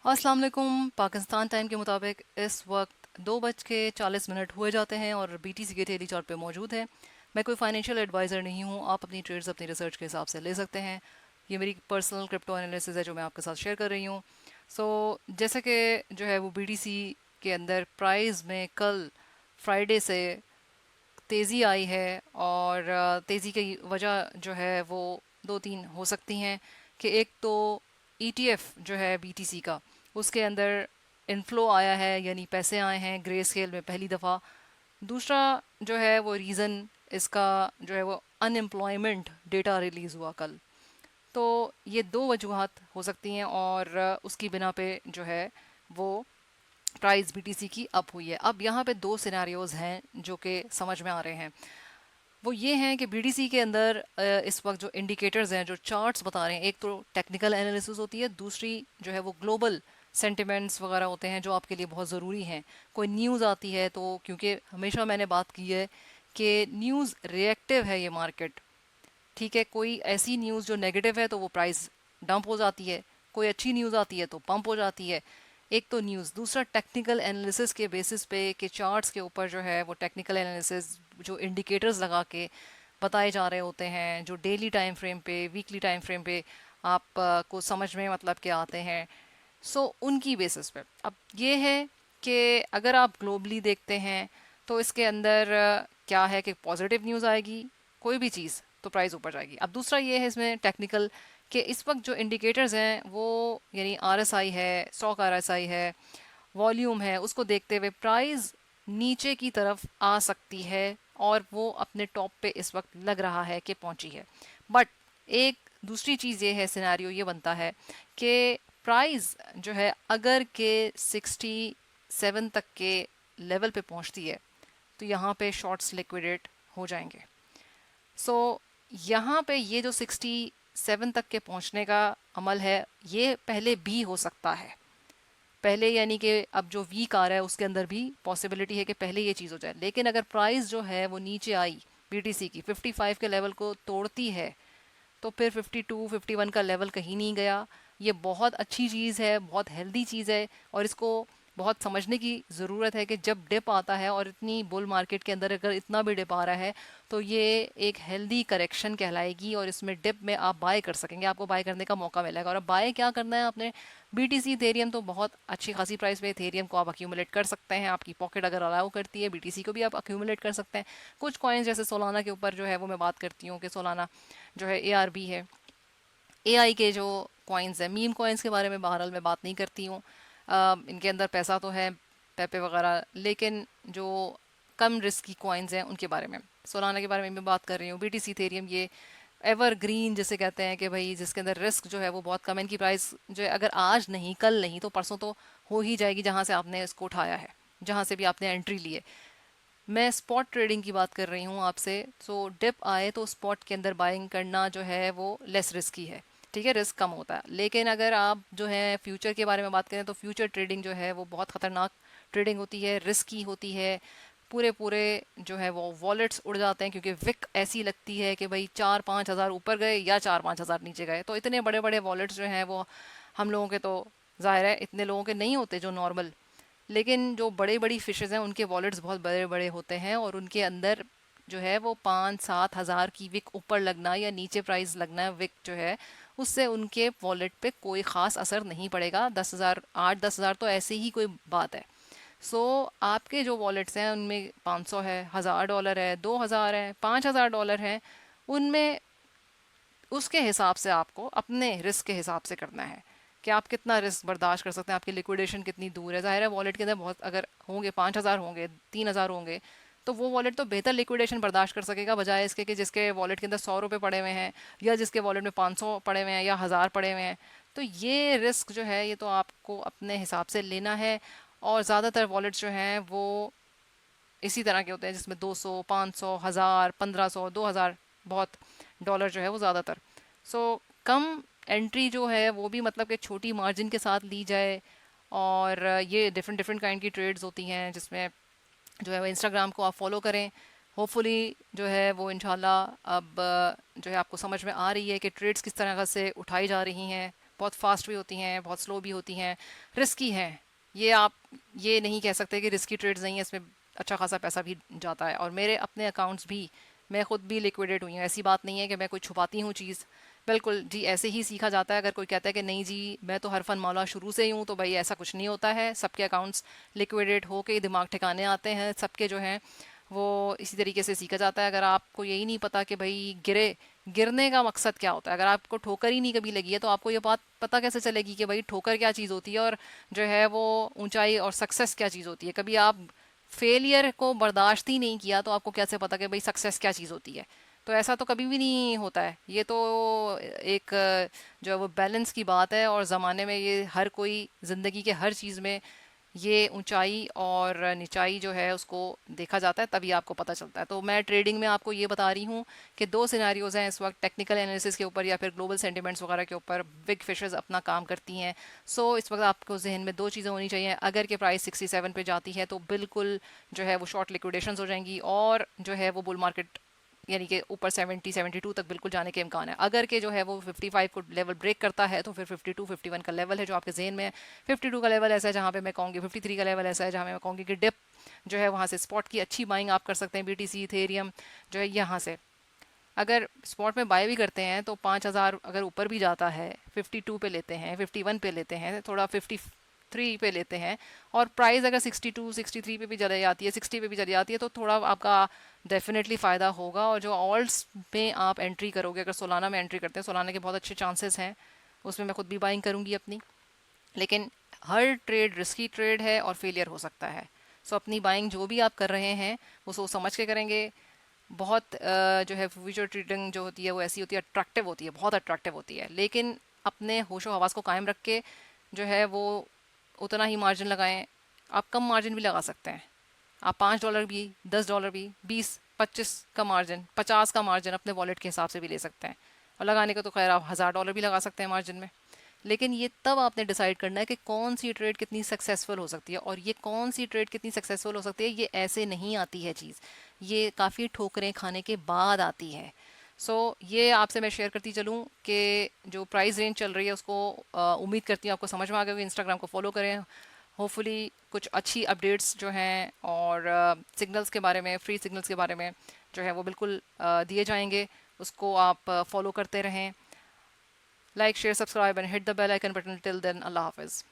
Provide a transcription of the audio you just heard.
अस्सलाम वालेकुम। पाकिस्तान टाइम के मुताबिक इस वक्त 2:40 हुए जाते हैं और बीटीसी के डेली चार्ट पे मौजूद है। मैं कोई फाइनेंशियल एडवाइज़र नहीं हूँ। आप अपनी ट्रेड्स अपनी रिसर्च के हिसाब से ले सकते हैं। ये मेरी पर्सनल क्रिप्टो एनालिसिस है जो मैं आपके साथ शेयर कर रही हूँ। सो जैसे कि जो है वो बीटीसी के अंदर प्राइस में कल फ्राइडे से तेज़ी आई है और तेज़ी की वजह जो है वो दो तीन हो सकती हैं कि एक तो ईटीएफ जो है बीटीसी का उसके अंदर इनफ्लो आया है, यानी पैसे आए हैं ग्रे स्केल में पहली दफ़ा। दूसरा जो है वो रीज़न इसका जो है वो अनएम्प्लॉयमेंट डेटा रिलीज़ हुआ कल। तो ये दो वजूहात हो सकती हैं और उसकी बिना पे जो है वो प्राइस बीटीसी की अप हुई है। अब यहाँ पे दो सिनेरियोज हैं जो कि समझ में आ रहे हैं। वो ये हैं कि बीडीसी के अंदर इस वक्त जो इंडिकेटर्स हैं, जो चार्ट्स बता रहे हैं, एक तो टेक्निकल एनालिसिस होती है, दूसरी जो है वो ग्लोबल सेंटिमेंट्स वगैरह होते हैं जो आपके लिए बहुत ज़रूरी हैं। कोई न्यूज़ आती है तो क्योंकि हमेशा मैंने बात की है कि न्यूज़ रिएक्टिव है ये मार्केट। ठीक है, कोई ऐसी न्यूज़ जो नेगेटिव है तो वो प्राइस डंप हो जाती है, कोई अच्छी न्यूज़ आती है तो पंप हो जाती है। एक तो न्यूज़, दूसरा टेक्निकल एनालिसिस के बेसिस पे के चार्ट्स के ऊपर जो है वो टेक्निकल एनालिसिस जो इंडिकेटर्स लगा के बताए जा रहे होते हैं, जो डेली टाइम फ्रेम पे वीकली टाइम फ्रेम पे आप को समझ में मतलब के आते हैं। उनकी बेसिस पे अब ये है कि अगर आप ग्लोबली देखते हैं तो इसके अंदर क्या है कि पॉजिटिव न्यूज़ आएगी कोई भी चीज़ तो प्राइस ऊपर जाएगी। अब दूसरा ये है इसमें टेक्निकल कि इस वक्त जो इंडिकेटर्स हैं वो यानी आरएसआई है, स्टॉक आरएसआई है, वॉल्यूम है, उसको देखते हुए प्राइस नीचे की तरफ आ सकती है और वो अपने टॉप पे इस वक्त लग रहा है कि पहुंची है। बट एक दूसरी चीज़ ये है, सिनेरियो ये बनता है कि प्राइस जो है अगर के 67 तक के लेवल पे पहुंचती है तो यहाँ पे शॉर्ट्स लिक्विडेट हो जाएंगे। यहाँ पे ये जो 67 तक के पहुंचने का अमल है ये पहले भी हो सकता है। पहले यानी कि अब जो वीक आ रहा है उसके अंदर भी पॉसिबिलिटी है कि पहले ये चीज़ हो जाए। लेकिन अगर प्राइस जो है वो नीचे आई बीटीसी की 55 के लेवल को तोड़ती है तो फिर 52 51 का लेवल कहीं नहीं गया। ये बहुत अच्छी चीज़ है, बहुत हेल्दी चीज़ है और इसको बहुत समझने की ज़रूरत है कि जब डिप आता है और इतनी बुल मार्केट के अंदर अगर इतना भी डिप आ रहा है तो ये एक हेल्दी करेक्शन कहलाएगी और इसमें डिप में आप बाय कर सकेंगे, आपको बाय करने का मौका मिलेगा। और अब बाय क्या करना है आपने, बीटीसी इथेरियम तो बहुत अच्छी खासी प्राइस पे इथेरियम को आप अक्यूमुलेट कर सकते हैं, आपकी पॉकेट अगर अलाउ करती है बीटीसी को भी आप अक्यूमुलेट कर सकते हैं। कुछ कॉइन्स जैसे सोलाना के ऊपर जो है वो मैं बात करती हूँ कि सोलाना जो है एआरबी है, एआई के जो कॉइन्स हैं, मीम कॉइन्स के बारे में बहरहाल मैं बात नहीं करती हूँ। इनके अंदर पैसा तो है, पेपे वगैरह, लेकिन जो कम रिस्क की कॉइन्स हैं उनके बारे में, सोलाना के बारे में मैं बात कर रही हूँ। बीटीसी इथेरियम ये एवर ग्रीन जिसे कहते हैं कि भाई जिसके अंदर रिस्क जो है वो बहुत कम है। इनकी प्राइस जो है अगर आज नहीं कल नहीं तो परसों तो हो ही जाएगी जहाँ से आपने इसको उठाया है, जहाँ से भी आपने एंट्री ली है। मैं स्पॉट ट्रेडिंग की बात कर रही हूँ आपसे। डिप आए तो स्पॉट के अंदर बाइंग करना जो है वो लेस रिस्की है, ठीक है, रिस्क कम होता है। लेकिन अगर आप जो है फ्यूचर के बारे में बात करें तो फ्यूचर ट्रेडिंग जो है वो बहुत ख़तरनाक ट्रेडिंग होती है, रिस्की होती है। पूरे पूरे जो है वो वॉलेट्स उड़ जाते हैं क्योंकि विक ऐसी लगती है कि भाई 4-5 हज़ार ऊपर गए या 4-5 हज़ार नीचे गए। तो इतने बड़े बड़े वॉलेट्स जो हैं वो हम लोगों के तो ज़ाहिर है इतने लोगों के नहीं होते जो नॉर्मल, लेकिन जो बड़ी बड़ी फिशेज़ हैं उनके वॉलेट्स बहुत बड़े बड़े होते हैं और उनके अंदर जो है वो 5-7 हज़ार की विक ऊपर लगना या नीचे प्राइस लगना विक जो है उससे उनके वॉलेट पे कोई ख़ास असर नहीं पड़ेगा। 10 हज़ार 8-10 हज़ार तो ऐसे ही कोई बात है। आपके जो वॉलेट्स हैं उनमें 500 है, $1000 है, 2000 है, 5000 डॉलर है, उनमें उसके हिसाब से आपको अपने रिस्क के हिसाब से करना है कि आप कितना रिस्क बर्दाश्त कर सकते हैं, आपकी लिक्विडेशन कितनी दूर है। ज़ाहिर है वॉलेट के अंदर बहुत अगर होंगे 5000 होंगे, 3000 होंगे, तो वो वॉलेट तो बेहतर लिक्विडेशन बर्दाश्त कर सकेगा बजाय इसके कि जिसके वॉलेट के अंदर 100 रुपये पड़े हुए हैं या जिसके वॉलेट में 500 पड़े हुए हैं या 1000 पड़े हुए हैं। तो ये रिस्क जो है ये तो आपको अपने हिसाब से लेना है। और ज़्यादातर वॉलेट्स जो हैं वो इसी तरह के होते हैं जिसमें 200 500 1000 1500 2000 बहुत डॉलर जो है वो ज़्यादातर। कम एंट्री जो है वो भी मतलब कि छोटी मार्जिन के साथ ली जाए। और ये डिफरेंट डिफरेंट काइंड की ट्रेड्स होती हैं जिसमें जो है वो इंस्टाग्राम को आप फॉलो करें। होपफुली जो है वो इंशाल्लाह अब जो है आपको समझ में आ रही है कि ट्रेड्स किस तरह से उठाई जा रही हैं बहुत फास्ट भी होती हैं, बहुत स्लो भी होती हैं, रिस्की हैं। ये आप ये नहीं कह सकते कि रिस्की ट्रेड्स नहीं है, इसमें अच्छा खासा पैसा भी जाता है। और मेरे अपने अकाउंट्स भी, मैं खुद भी लिक्विडेट हुई हूँ, ऐसी बात नहीं है कि मैं कोई छुपाती हूँ चीज़। बिल्कुल जी, ऐसे ही सीखा जाता है। अगर कोई कहता है कि नहीं जी मैं तो हर फन मौला शुरू से ही हूँ, तो भाई ऐसा कुछ नहीं होता है। सबके अकाउंट्स लिक्विडेट होके दिमाग ठिकाने आते हैं, सबके जो हैं वो इसी तरीके से सीखा जाता है। अगर आपको यही नहीं पता कि भाई गिरने का मकसद क्या होता है, अगर आपको ठोकर ही नहीं कभी लगी है, तो आपको ये बात पता कैसे चलेगी कि भाई ठोकर क्या चीज़ होती है और जो है वो ऊंचाई और सक्सेस क्या चीज़ होती है। कभी आप फेलियर को बर्दाश्त ही नहीं किया तो आपको कैसे पता कि भाई सक्सेस क्या चीज़ होती है। तो ऐसा तो कभी भी नहीं होता है। ये तो एक जो है वो बैलेंस की बात है, और ज़माने में ये हर कोई ज़िंदगी के हर चीज़ में ये ऊंचाई और निचाई जो है उसको देखा जाता है, तभी आपको पता चलता है। तो मैं ट्रेडिंग में आपको ये बता रही हूँ कि दो सिनारियोज हैं इस वक्त, टेक्निकल एनालिसिस के ऊपर या फिर ग्लोबल सेंटिमेंट्स वगैरह के ऊपर बिग फिशेस अपना काम करती हैं। सो इस वक्त आपको जहन में दो चीज़ें होनी चाहिए। अगर के प्राइस 67 पे जाती है तो बिल्कुल जो है वो शॉर्ट लिक्विडेशंस हो जाएंगी, और जो है वो बुल मार्केट यानी कि ऊपर 70-72 तक बिल्कुल जाने के इम्कान है। अगर के जो है वो 55 को लेवल ब्रेक करता है तो फिर 52-51 का लेवल है जो आपके जेन में है। 52 का लेवल ऐसा है जहाँ पे मैं कहूँगी, 53 का लेवल ऐसा है जहाँ मैं कहूँगी कि डिप जो है वहाँ से स्पॉट की अच्छी बाइंग आप कर सकते हैं। बीटीसी इथेरियम जो है यहाँ से अगर स्पॉट में बाय भी करते हैं तो 5,000 अगर ऊपर भी जाता है, 52 पे लेते हैं, 51 पे लेते हैं, थोड़ा 53 पे लेते हैं, और प्राइस अगर 62-63 पे भी चले जाती है, 60 पे भी चली जाती है, तो थोड़ा आपका डेफिनेटली फ़ायदा होगा। और जो ऑल्ट्स में आप एंट्री करोगे, अगर सोलाना में एंट्री करते हैं, सोलाना के बहुत अच्छे चांसेस हैं, उसमें मैं खुद भी बाइंग करूँगी अपनी। लेकिन हर ट्रेड रिस्की ट्रेड है और फेलियर हो सकता है। सो अपनी बाइंग जो भी आप कर रहे हैं वो सोच समझ के करेंगे। बहुत जो है फ्यूचर ट्रेडिंग जो होती है वो ऐसी होती है, अट्रैक्टिव होती है, बहुत अट्रैक्टिव होती है, लेकिन अपने होशो हवास को कायम रख के जो है वो उतना ही मार्जिन लगाएं। आप कम मार्जिन भी लगा सकते हैं, आप $5 भी, $10 भी, 20-25 का मार्जिन, 50 का मार्जिन अपने वॉलेट के हिसाब से भी ले सकते हैं। और लगाने को तो खैर आप $1,000 भी लगा सकते हैं मार्जिन में। लेकिन ये तब आपने डिसाइड करना है कि कौन सी ट्रेड कितनी सक्सेसफुल हो सकती है, और ये कौन सी ट्रेड कितनी सक्सेसफुल हो सकती है ये ऐसे नहीं आती है चीज़, ये काफ़ी ठोकरें खाने के बाद आती है। सो ये आपसे मैं शेयर करती चलूँ कि जो प्राइस रेंज चल रही है उसको उम्मीद करती हूँ आपको समझ में आ गई होगी। इंस्टाग्राम को फॉलो करें, होपफुली कुछ अच्छी अपडेट्स जो हैं और सिग्नल्स के बारे में, फ्री सिग्नल्स के बारे में जो है वो बिल्कुल दिए जाएंगे, उसको आप फॉलो करते रहें। Like, share, subscribe and hit the bell icon button. Till then, अल्लाह हाफिज़।